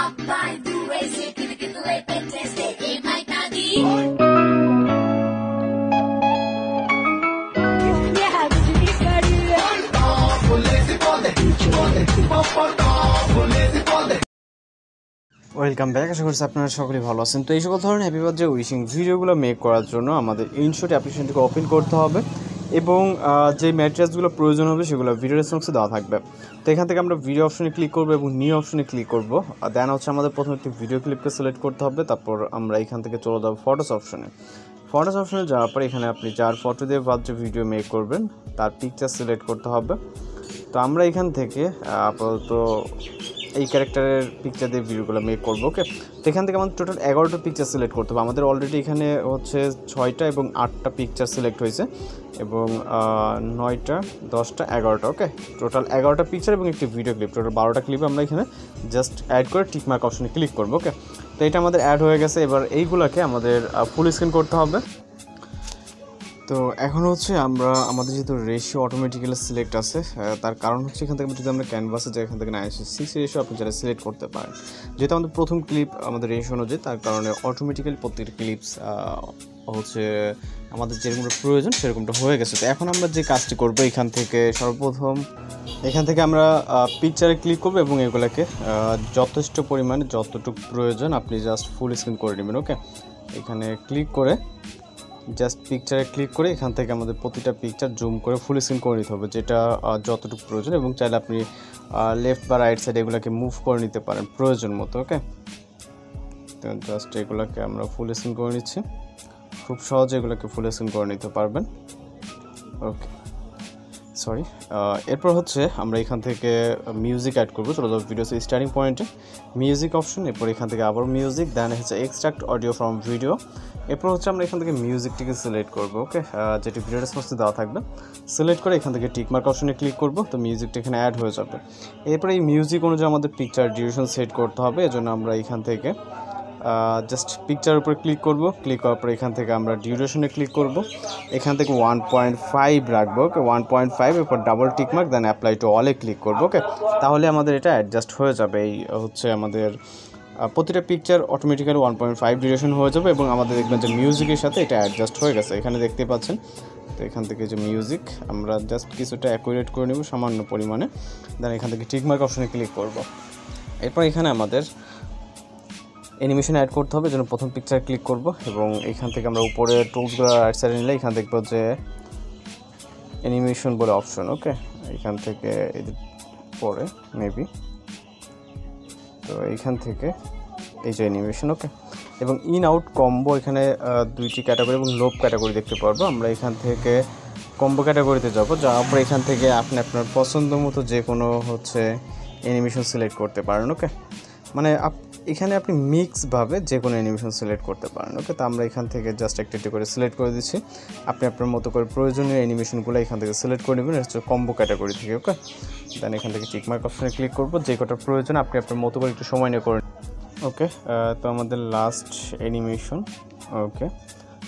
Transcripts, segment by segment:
apply, do raise it, click it, let it, test it, it might not be. Welcome back. আশা করছি আপনারা সকলেই ভালো আছেন। তো এই সকল ধরনের হ্যাপি বার্থডে উইশিং ভিডিওগুলো মেক করার জন্য আমাদের ইনশট অ্যাপ্লিকেশনটিকে ওপেন করতে হবে এবং যে ম্যাটেরিয়ালসগুলো প্রয়োজন হবে সেগুলো ভিডিও রেসপন্সে দেওয়া থাকবে। তো এখান থেকে আমরা ভিডিও অপশনে ক্লিক করবো এবং নিউ অপশনে ক্লিক করবো। দেন হচ্ছে আমাদের প্রথমে একটি ভিডিও ক্লিপকে সিলেক্ট করতে হবে, তারপর আমরা এখান থেকে চলে যাবো ফটোস অপশনে। ফটোস অপশনে যাওয়ার পর এখানে আপনি যার ফটো দিয়ে বার্থডে ভিডিও মেক করবেন তার পিকচার সিলেক্ট করতে হবে। তো আমরা এখান থেকে আপাতত এই ক্যারেক্টারের পিকচার দিয়ে ভিডিওগুলো মেক করবো। ওকে, তো এখান থেকে আমাদের টোটাল 11টা পিকচার সিলেক্ট করতে হবে। আমাদের অলরেডি এখানে হচ্ছে 6টা এবং 8টা পিকচার সিলেক্ট হয়েছে এবং 9টা 10টা 11টা। ওকে, টোটাল 11টা পিকচার এবং একটি ভিডিও ক্লিপ, টোটাল 12টা ক্লিপ আমরা এখানে জাস্ট অ্যাড করে টিকমার্ক অপশনে ক্লিক করবো। ওকে, তো এটা আমাদের অ্যাড হয়ে গেছে। এবার এইগুলোকে আমাদের ফুল স্ক্রিন করতে হবে। তো এখন হচ্ছে আমাদের যেহেতু রেশিও অটোমেটিক্যালি সিলেক্ট আছে, তার কারণ হচ্ছে এখান থেকে যদি আমরা ক্যানভাসে যাই, এখান থেকে 9:6 রেশিও আপনি যারা সিলেক্ট করতে পারেন। যেহেতু আমাদের প্রথম ক্লিপ আমাদের রেশিও অনুযায়ী, তার কারণে অটোমেটিক্যালি প্রত্যেকটা ক্লিপস হচ্ছে আমাদের যেরকমটা প্রয়োজন সেরকমটা হয়ে গেছে। তো এখন আমরা যে কাজটি করবো, এখান থেকে সর্বপ্রথম এখান থেকে আমরা পিকচারে ক্লিক করবো এবং এগুলোকে যথেষ্ট পরিমাণে যতটুকু প্রয়োজন আপনি জাস্ট ফুল স্ক্রিন করে নেবেন। ওকে, এখানে ক্লিক করে জাস্ট পিকচারে ক্লিক করে এখান থেকে আমাদের প্রতিটা পিকচার জুম করে ফুল স্ক্রিন করে নিতে হবে, যেটা যতটুকু প্রয়োজন, এবং চাইলে আপনি লেফট বা রাইট সাইড এগুলোকে মুভ করে নিতে পারেন প্রয়োজন মতো। ওকে, তো জাস্ট এগুলোকে আমরা ফুল স্ক্রিন করে নিচ্ছি। খুব সহজে এগুলোকে ফুল স্ক্রিন করে নিতে পারবেন। ওকে, সরি। এরপর হচ্ছে আমরা এখান থেকে মিউজিক অ্যাড করবো। চলো যাবো ভিডিও স্টার্টিং পয়েন্টে, মিউজিক অপশন, এরপর এখান থেকে আবার মিউজিক, দেন হচ্ছে এক্সট্রাক্ট অডিও ফ্রম ভিডিও। এরপর হচ্ছে আমরা এখান থেকে মিউজিকটিকে সিলেক্ট করবো। ওকে, যেটি ভিডিও রেসপন্সে দেওয়া থাকবে, সিলেক্ট করে এখান থেকে টিকমার্ক অপশনে ক্লিক করবো। তো মিউজিকটা এখানে অ্যাড হয়ে যাবে। এরপর এই মিউজিক অনুযায়ী আমাদের পিকচার ডিউরেশন সেট করতে হবে। এজন্য আমরা এখান থেকে জাস্ট পিকচার উপরে ক্লিক করব। ক্লিক করার পর এখান থেকে আমরা ডিউরেশনে ক্লিক করব। এখান থেকে 1.5 রাখবো। ওকে, 1.5, এরপর double tick mark, then apply to all click করবো। ওকে, তাহলে আমাদের এটা অ্যাডজাস্ট হয়ে যাবে। এই হচ্ছে আমাদের প্রতিটা পিকচার অটোমেটিক্যালি 1.5 ডিউরেশন হয়ে যাবে এবং আমাদের দেখবেন যে মিউজিকের সাথে এটা অ্যাডজাস্ট হয়ে গেছে, এখানে দেখতে পাচ্ছেন। তো এখান থেকে যে মিউজিক আমরা জাস্ট কিছুটা অ্যাকুরেট করে নেব সামান্য পরিমাণে, দেন এখান থেকে টিকমার্ক অপশনে ক্লিক করব। এরপর এখানে আমাদের অ্যানিমেশন অ্যাড করতে হবে, যেন প্রথম পিকচার ক্লিক করব এবং এখান থেকে আমরা উপরে টুলসগুলো রাইট সাইডে নিলে এখান দেখব যে অ্যানিমেশন বলে অপশন। ওকে, এখান থেকে পরে মেবি, তো এইখান থেকে এই যে অ্যানিমেশন। ওকে, এবং ইন আউট কম্বো এখানে দুইটি ক্যাটাগরি এবং লোভ ক্যাটাগরি দেখতে পারবো। আমরা এখান থেকে কম্বো ক্যাটাগরিতে যাবো, যাওয়ার পর এখান থেকে আপনি আপনার পছন্দ মতো যে কোনো হচ্ছে অ্যানিমেশন সিলেক্ট করতে পারেন। ওকে, মানে এখানে আপনি মিক্সভাবে যে কোনো অ্যানিমেশন সিলেক্ট করতে পারেন। ওকে, তো আমরা এখান থেকে জাস্ট একটি করে সিলেক্ট করে দিচ্ছি। আপনি আপনার মতো করে প্রয়োজনীয় অ্যানিমেশনগুলো এখান থেকে সিলেক্ট করে নেবেন, হচ্ছে কম্বো ক্যাটাগরি থেকে। ওকে, দেন এখান থেকে টিকমার্ক অপশনে ক্লিক করবো। যে কটা প্রয়োজন আপনি আপনার মতো করে একটু সময় নিয়ে করেন। ওকে, তো আমাদের লাস্ট অ্যানিমেশন। ওকে,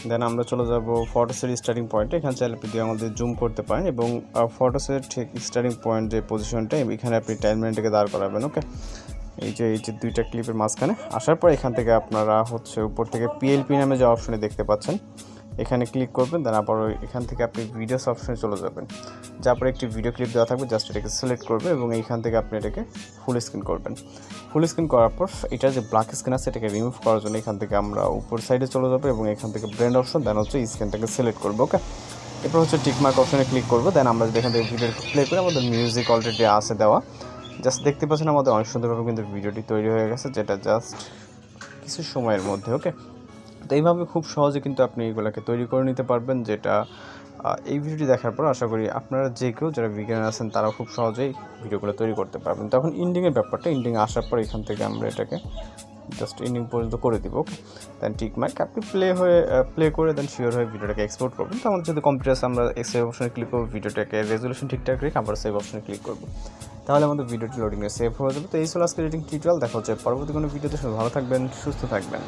দেন আমরা চলে যাব ফটোসের স্টার্টিং পয়েন্টে। এখানে চাইলে আপনি আমাদের জুম করতে পারেন এবং ফটোসের ঠিক স্টার্টিং পয়েন্ট যে পজিশনটা, এখানে আপনি টাইমলাইনটাকে দাঁড় করাবেন। ওকে, এই যে দুইটা ক্লিপের মাঝখানে আসার পর এখান থেকে আপনারা হচ্ছে উপর থেকে পিএলপি নামে যে অপশনে দেখতে পাচ্ছেন, এখানে ক্লিক করবেন। দেন আবার এখান থেকে আপনি ভিডিওস অপশনে চলে যাবেন, যার পরে একটি ভিডিও ক্লিপ দেওয়া থাকবে, জাস্ট এটাকে সিলেক্ট করবেন এবং এইখান থেকে আপনি এটাকে ফুল স্ক্রিন করবেন। ফুল স্ক্রিন করার পর এটা যে ব্ল্যাক স্ক্রিন আছে এটাকে রিমুভ করার জন্য এখান থেকে আমরা উপর সাইডে চলে যাবো এবং এখান থেকে ব্লেন্ড অপশন, দেন হচ্ছে স্ক্রিনটাকে সিলেক্ট করবো। ওকে, এরপর হচ্ছে টিকমার্ক অপশনে ক্লিক করবো। দেন আমরা যদি এখান থেকে ভিডিও প্লে করে আমাদের মিউজিক অলরেডি আছে দেওয়া, জাস্ট দেখতে পাচ্ছেন আমাদের অনেক সুন্দরভাবে কিন্তু ভিডিওটি তৈরি হয়ে গেছে, যেটা জাস্ট কিছু সময়ের মধ্যে। ওকে, তো এইভাবে খুব সহজে কিন্তু আপনি এগুলোকে তৈরি করে নিতে পারবেন, যেটা এই ভিডিওটি দেখার পর আশা করি আপনারা যে কেউ যারা বিগিনার আছেন তারাও খুব সহজেই ভিডিওগুলো তৈরি করতে পারবেন। তখন এন্ডিংয়ের ব্যাপারটা, এন্ডিং আসার পর এখান থেকে আমরা এটাকে জাস্ট এন্ডিং পর্যন্ত করে দিব। ওকে, দেন টিকমার্ক আপনি প্লে করে দেন শিওর হয়ে ভিডিওটাকে এক্সপোর্ট করবেন। তো আমাদের যদি কম্পিউটার আছে আমরা সেভ অপশনে ক্লিক করবো, ভিডিওটাকে রেজলিউশন ঠিকঠাক রেখে আবার সেভ অপশনে ক্লিক করবো, তাহলে আমাদের ভিডিওটি লোডিংয়ে সেভ হয়ে যাবে। তো এই ছিল আজকে এডিটিং টিউটোরিয়াল। দেখা হচ্ছে পরবর্তী কোনো ভিডিওতে। সবাই ভালো থাকবেন, সুস্থ থাকবেন।